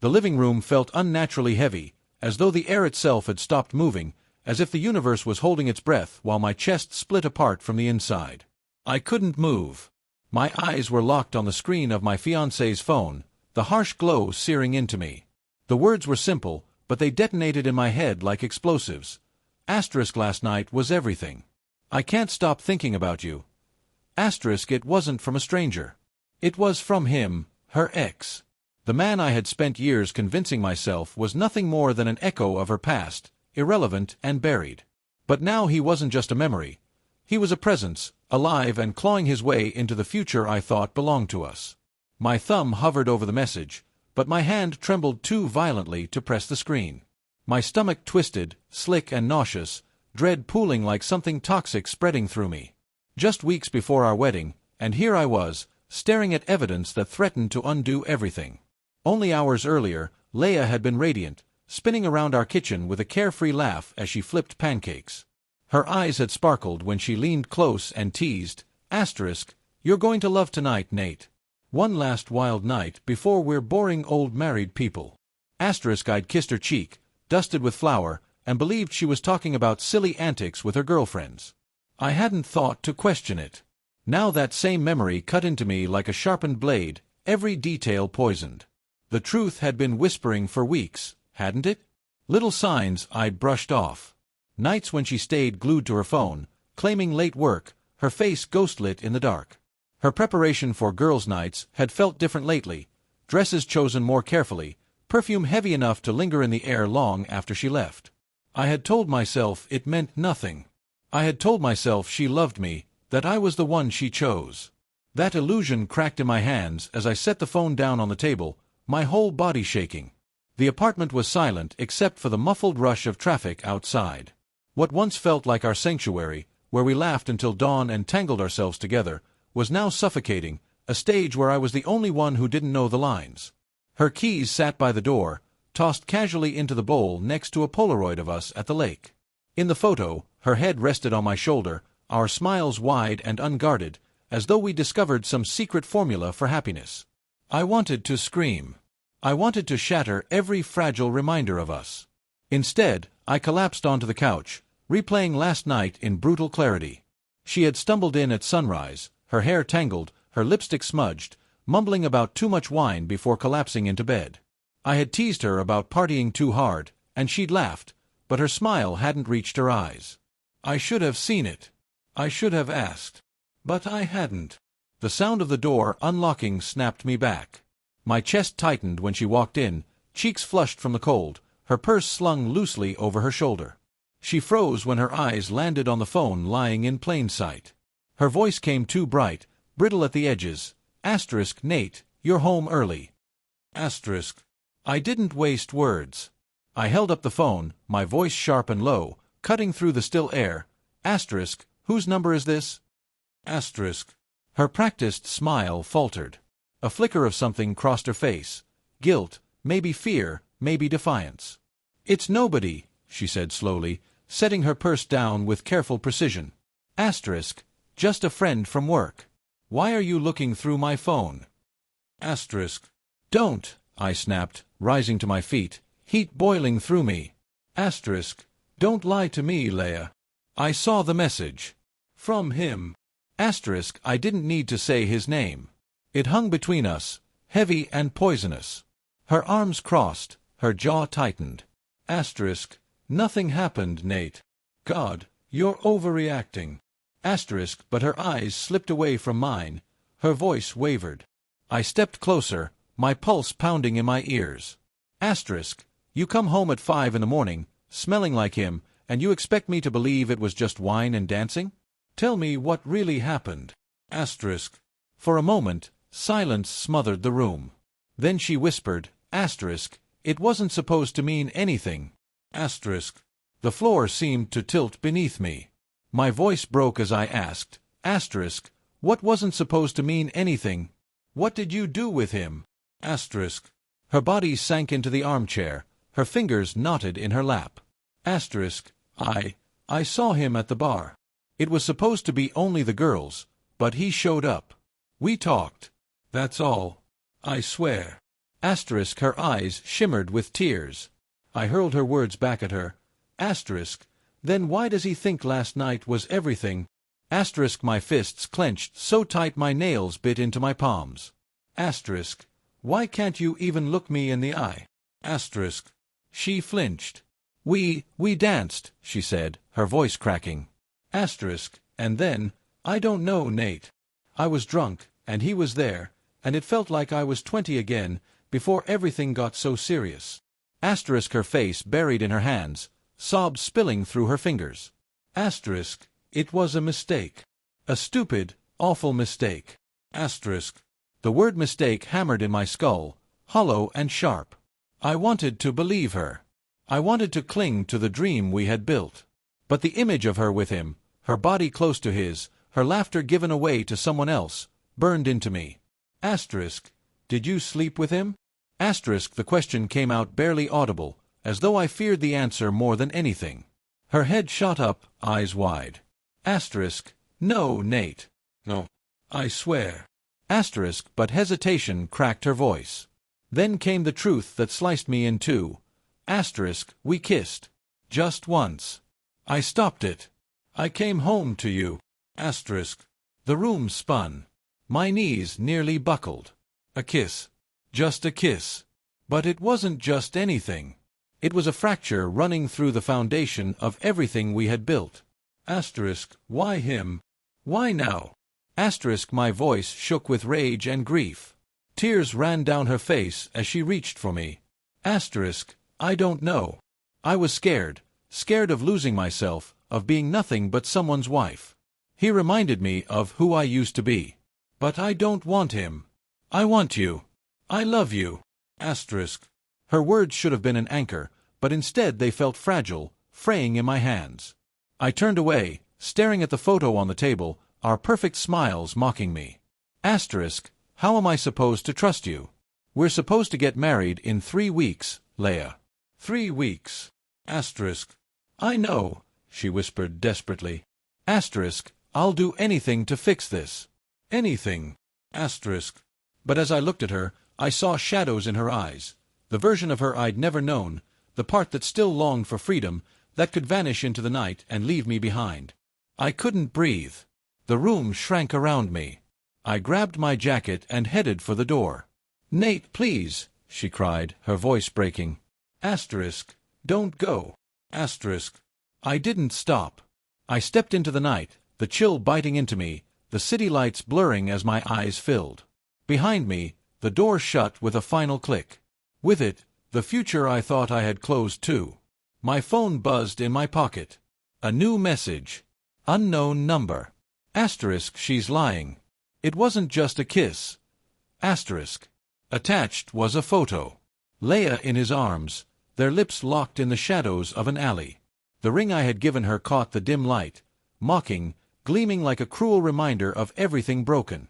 The living room felt unnaturally heavy, as though the air itself had stopped moving, as if the universe was holding its breath while my chest split apart from the inside. I couldn't move. My eyes were locked on the screen of my fiancé's phone, the harsh glow searing into me. The words were simple, but they detonated in my head like explosives. Last night was everything. I can't stop thinking about you. It wasn't from a stranger. It was from him, her ex. The man I had spent years convincing myself was nothing more than an echo of her past, irrelevant and buried. But now he wasn't just a memory. He was a presence, alive and clawing his way into the future I thought belonged to us. My thumb hovered over the message, but my hand trembled too violently to press the screen. My stomach twisted, slick and nauseous, dread pooling like something toxic spreading through me. Just weeks before our wedding, and here I was, staring at evidence that threatened to undo everything. Only hours earlier, Leia had been radiant, spinning around our kitchen with a carefree laugh as she flipped pancakes. Her eyes had sparkled when she leaned close and teased, "You're going to love tonight, Nate. One last wild night before we're boring old married people." I'd kissed her cheek, dusted with flour, and believed she was talking about silly antics with her girlfriends. I hadn't thought to question it. Now that same memory cut into me like a sharpened blade, every detail poisoned. The truth had been whispering for weeks, hadn't it? Little signs I'd brushed off. Nights when she stayed glued to her phone, claiming late work, her face ghostlit in the dark. Her preparation for girls' nights had felt different lately, dresses chosen more carefully, perfume heavy enough to linger in the air long after she left. I had told myself it meant nothing. I had told myself she loved me, that I was the one she chose. That illusion cracked in my hands as I set the phone down on the table, my whole body shaking. The apartment was silent except for the muffled rush of traffic outside. What once felt like our sanctuary, where we laughed until dawn and tangled ourselves together, was now suffocating, a stage where I was the only one who didn't know the lines. Her keys sat by the door, tossed casually into the bowl next to a Polaroid of us at the lake. In the photo, her head rested on my shoulder, our smiles wide and unguarded, as though we discovered some secret formula for happiness. I wanted to scream. I wanted to shatter every fragile reminder of us. Instead, I collapsed onto the couch, replaying last night in brutal clarity. She had stumbled in at sunrise, her hair tangled, her lipstick smudged, mumbling about too much wine before collapsing into bed. I had teased her about partying too hard, and she'd laughed, but her smile hadn't reached her eyes. I should have seen it. I should have asked. But I hadn't. The sound of the door unlocking snapped me back. My chest tightened when she walked in, cheeks flushed from the cold, her purse slung loosely over her shoulder. She froze when her eyes landed on the phone lying in plain sight. Her voice came too bright, brittle at the edges. Nate, you're home early. I didn't waste words. I held up the phone, my voice sharp and low, cutting through the still air. Whose number is this? Her practiced smile faltered. A flicker of something crossed her face. Guilt, maybe fear, maybe defiance. "It's nobody," she said slowly, setting her purse down with careful precision. Just a friend from work. Why are you looking through my phone? Don't, I snapped, rising to my feet, heat boiling through me. Don't lie to me, Leia. I saw the message. From him. I didn't need to say his name. It hung between us, heavy and poisonous. Her arms crossed, her jaw tightened. Nothing happened, Nate. God, you're overreacting. But her eyes slipped away from mine. Her voice wavered. I stepped closer, my pulse pounding in my ears. You come home at 5 in the morning, smelling like him, and you expect me to believe it was just wine and dancing? Tell me what really happened. For a moment, silence smothered the room. Then she whispered, It wasn't supposed to mean anything. The floor seemed to tilt beneath me. My voice broke as I asked, What wasn't supposed to mean anything? What did you do with him? Her body sank into the armchair, her fingers knotted in her lap. I saw him at the bar. It was supposed to be only the girls, but he showed up. We talked. That's all. I swear. Asterisk, her eyes shimmered with tears. I hurled her words back at her. Asterisk, then why does he think last night was everything? Asterisk, my fists clenched so tight my nails bit into my palms. Asterisk, why can't you even look me in the eye? Asterisk. She flinched. We danced, she said, her voice cracking. Asterisk, and then, I don't know, Nate. I was drunk, and he was there, and it felt like I was 20 again, before everything got so serious. Asterisk, her face buried in her hands, sobs spilling through her fingers. Asterisk, it was a mistake. A stupid, awful mistake. Asterisk. The word mistake hammered in my skull, hollow and sharp. I wanted to believe her. I wanted to cling to the dream we had built. But the image of her with him, her body close to his, her laughter given away to someone else, burned into me. Asterisk, did you sleep with him? Asterisk, the question came out barely audible, as though I feared the answer more than anything. Her head shot up, eyes wide. Asterisk, no, Nate. No. I swear. Asterisk, but hesitation cracked her voice. Then came the truth that sliced me in two. Asterisk, we kissed. Just once. I stopped it. I came home to you. Asterisk. The room spun. My knees nearly buckled. A kiss. Just a kiss. But it wasn't just anything. It was a fracture running through the foundation of everything we had built. Asterisk, why him? Why now? Asterisk, my voice shook with rage and grief. Tears ran down her face as she reached for me. Asterisk, I don't know. I was scared of losing myself, of being nothing but someone's wife. He reminded me of who I used to be. But I don't want him. I want you. I love you. Asterisk. Her words should have been an anchor, but instead they felt fragile, fraying in my hands. I turned away, staring at the photo on the table, our perfect smiles mocking me. Asterisk, how am I supposed to trust you? We're supposed to get married in 3 weeks, Leia. 3 weeks. Asterisk. I know, she whispered desperately. Asterisk, I'll do anything to fix this. Anything. Asterisk. But as I looked at her, I saw shadows in her eyes. The version of her I'd never known, the part that still longed for freedom, that could vanish into the night and leave me behind. I couldn't breathe. The room shrank around me. I grabbed my jacket and headed for the door. Nate, please, she cried, her voice breaking. Asterisk, don't go. Asterisk. I didn't stop. I stepped into the night, the chill biting into me, the city lights blurring as my eyes filled. Behind me, the door shut with a final click. With it, the future I thought I had closed too. My phone buzzed in my pocket. A new message. Unknown number. Asterisk, she's lying. It wasn't just a kiss. Asterisk. Attached was a photo. Leia in his arms, their lips locked in the shadows of an alley. The ring I had given her caught the dim light, mocking, gleaming like a cruel reminder of everything broken.